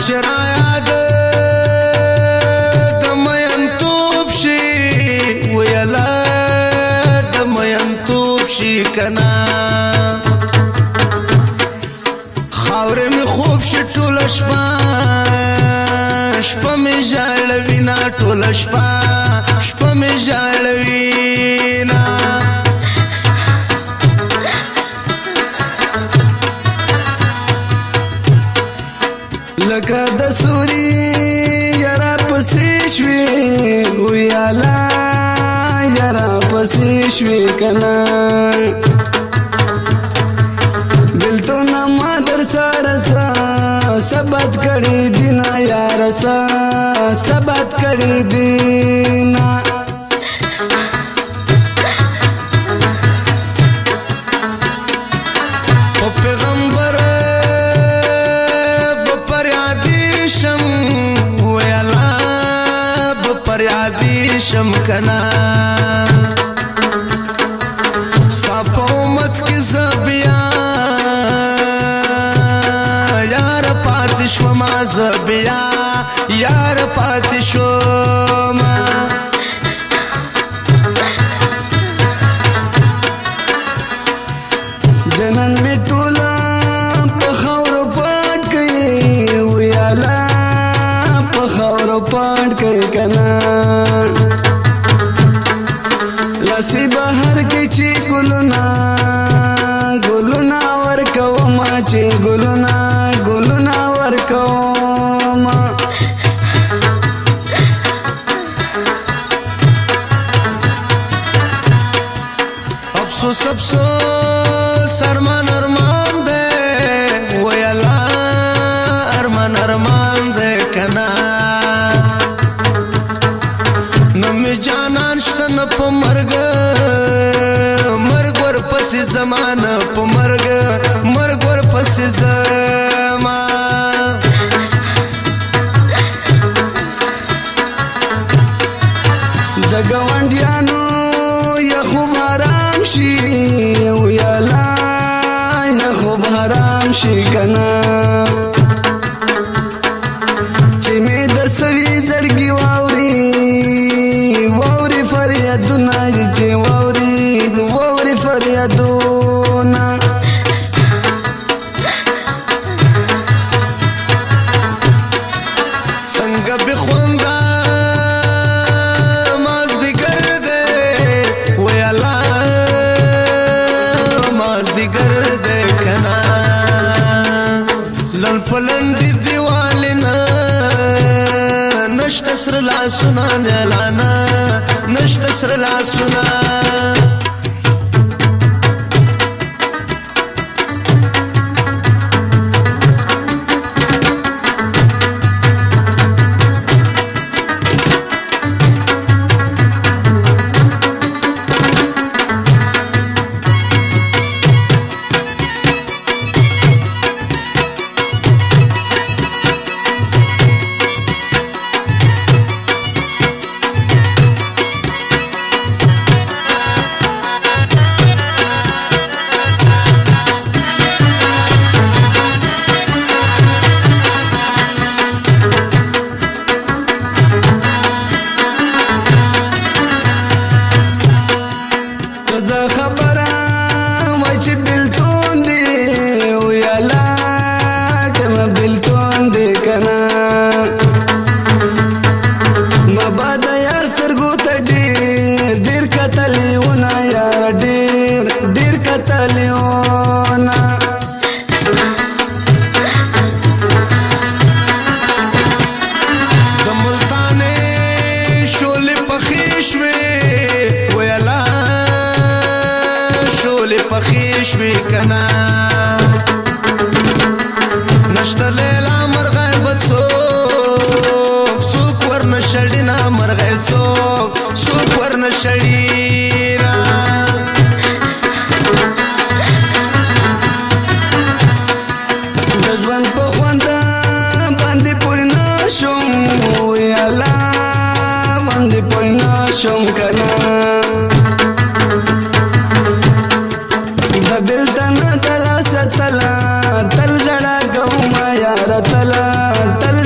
چرا یاد د مینتوب شي ویلا د مینتوب شي کنا خاورې مې خوب شي ټوله شپه شپه مې ژاړوي نه ټوله شپه شپه مې ژاړوي نه لکه د سوري یارا پسې شوې ویالا یارا پسې شوې کنا بلتون ما در سره ثبت کړی دینا یار ثبت کړی دینا او پیغمبر شم کنا ستا په امت کې زبیا یار پاتې شوما زبیا یار پاتې شوما جنن می ټولا په خاور پټ کړي ویالا په خاور پټ کړي کنا لاسی بهر کې چې ګلونا ګلونا ورکوما چې ګلونا ګلونا ورکوما افسوس افسوس ارمان ارمان دے ویلا ارمان ارمان دے کنا نمی جانان شتن پا مرگ مرگ ور پسی زمان پا مرگ مرگ ور پسی زمان دا گوانڈیانو یا خوب حرام شی ویالا یا خوب حرام شی کنا چی می دستوی زرگی واوری فریادونا چې واوري فریادونا څنګه به خوندا مازدیګر دې ویالا مازدیګر دې کنا لن پلند دیوالنا نشت سر لاسونه دلانا نشت سر لاسونه پخیشوی کنا نشت لیلا مرغای بسوک سوک ورنشڑینا مرغای سوک ورنشڑینا دجوان پا خوانده باندی پوینا شم ویالا باندی پوینا شم کنا دلتنا تلا ستلا تل جڑا گوما یار تلا تل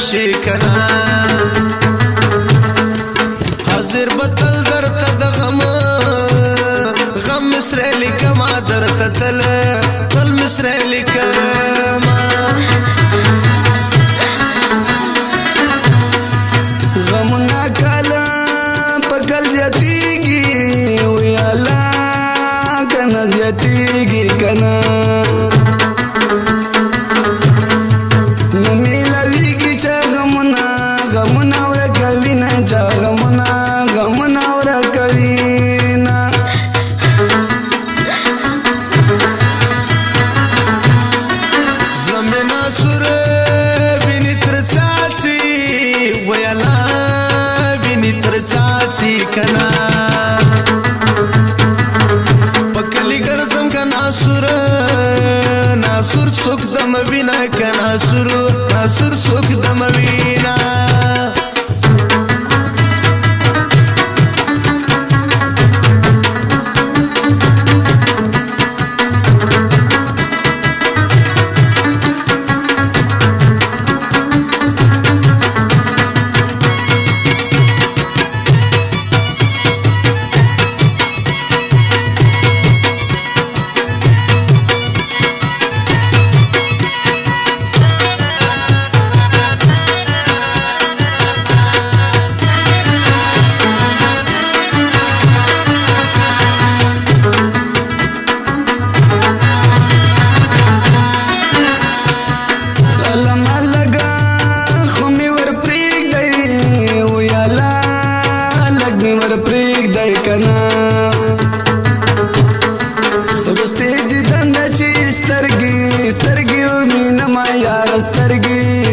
شي کنا حاضر بتل درته د غم مصر لیکما درته تل مصر لیکما غمنا کالا پکل زیاتیږي وی الله کنه زیاتیږي کنه نمیلویږي چې غمنا ورکوي نه چې غمنا ورکوي نه زمنا سور ویني تر څاڅي وی الله ویني تر څاڅي کنا پکلی ګرځم کنا سور ناسور څوک دم وینا کنا ناسور څوک دم وینا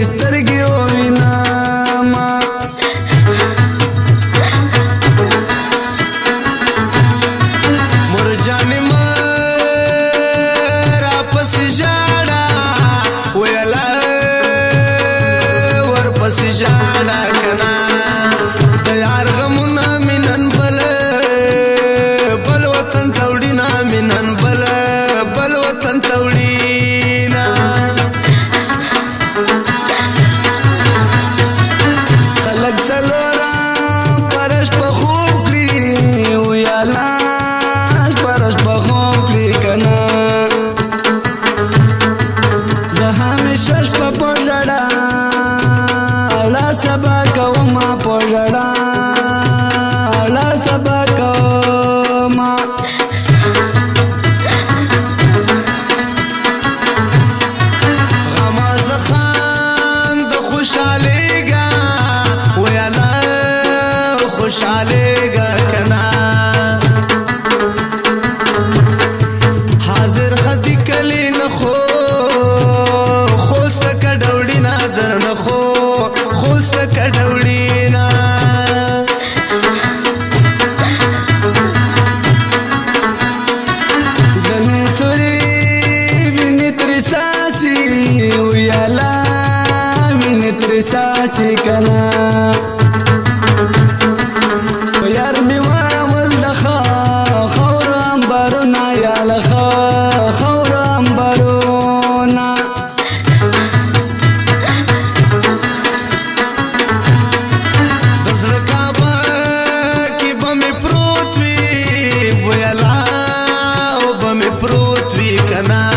سترګي وینا ما مرجان مرا پس جاړه ویلا ور پس جاړه کنا د یار غمونه منن بل وطن توړینا منن بل وطن توړینا سبا کوما پوجړه لا سبا کوما غما زخان د خوشالېګا ویالا خوشالېګا کنا حاضر خدي کلی نه خو خوست کډوړی نه درنه خو خوست کډوړینا دنه سوري ویني تر ساسي ویالا ویني تر ساسي کنا یار می ول دخا خور انبارنا یا لخا خور انبارنا پروت وی کنا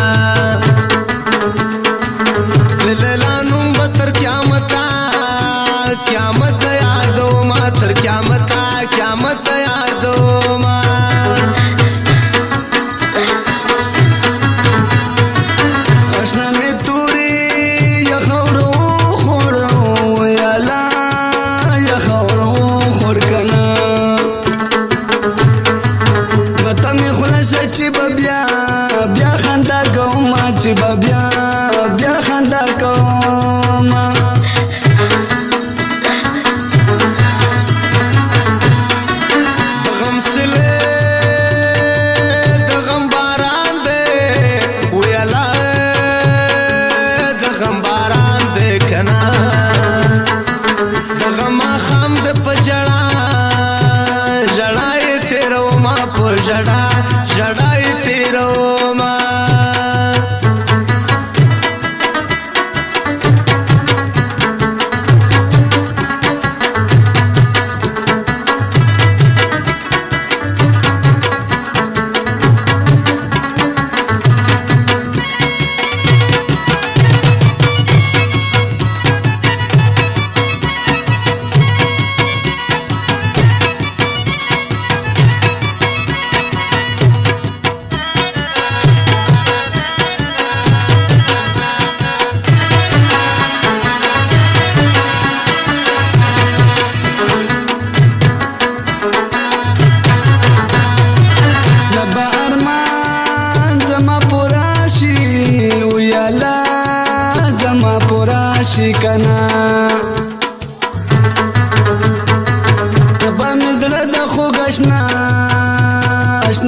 للانم بتر قیامت یادو ما تر قیامت یادو ما اشنا می توری یا خورو خورو یا لا یا خورو خور کنا وطن می خلاص چی بیا خندا کوما چې بیا خندا کوما د غم سله د غم باران دې ویلا د غم باران دې کنا د غم خام د پجړا جړای تیرو ما پجړا جړای تیرو ما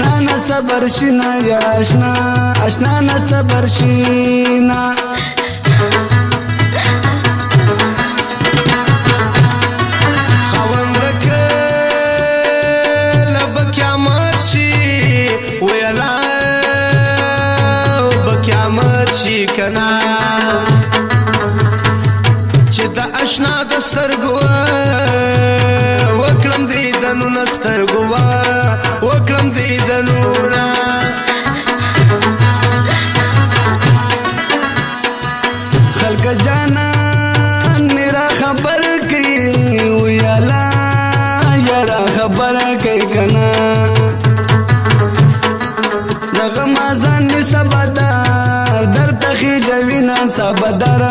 اشنا نه صبر شینا یا اشنا اشنا نه صبر شینا کنا چې د اشنا د سترګو وکړم دې د نن سترګو وکړم دې د نورا خلق جانا میرا خبر کی ویالا یارا خبر کی کنا نغمازان می سبدا در تخی جوینا سبدارا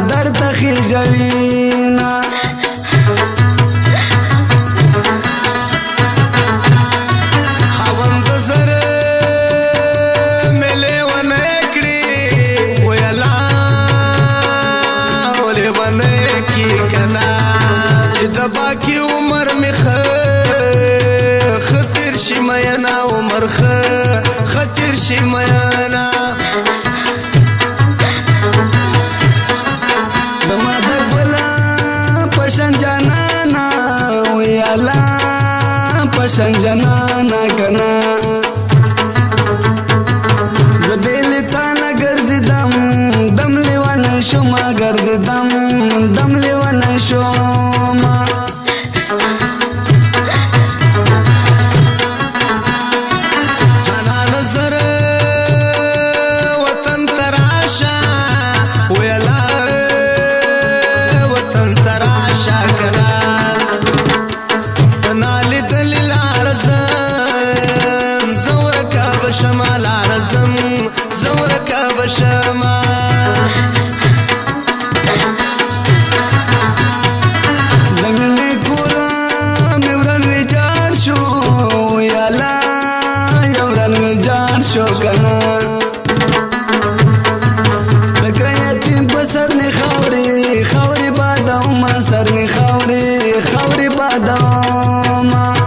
در تخی جوینا خوند زر ملے ونکڑی ویلا ولی ونکی کنا چی دبا کی عمر می خطر شی مینا عمر خطر شی مینا پشن جنانا کنا زبیل تانا گرزدم دم لیوان شما گرزدم دم لیوان شما جانا نظر وطن تراشا ویلا وطن تراشا کنا شمال عرزم زورك بشما دمني كورا مورن وجار شو يالا يورن وجار شو كنا لكريتين بسرني خوري خوري بعد ما سرني خوري خوري بعد ما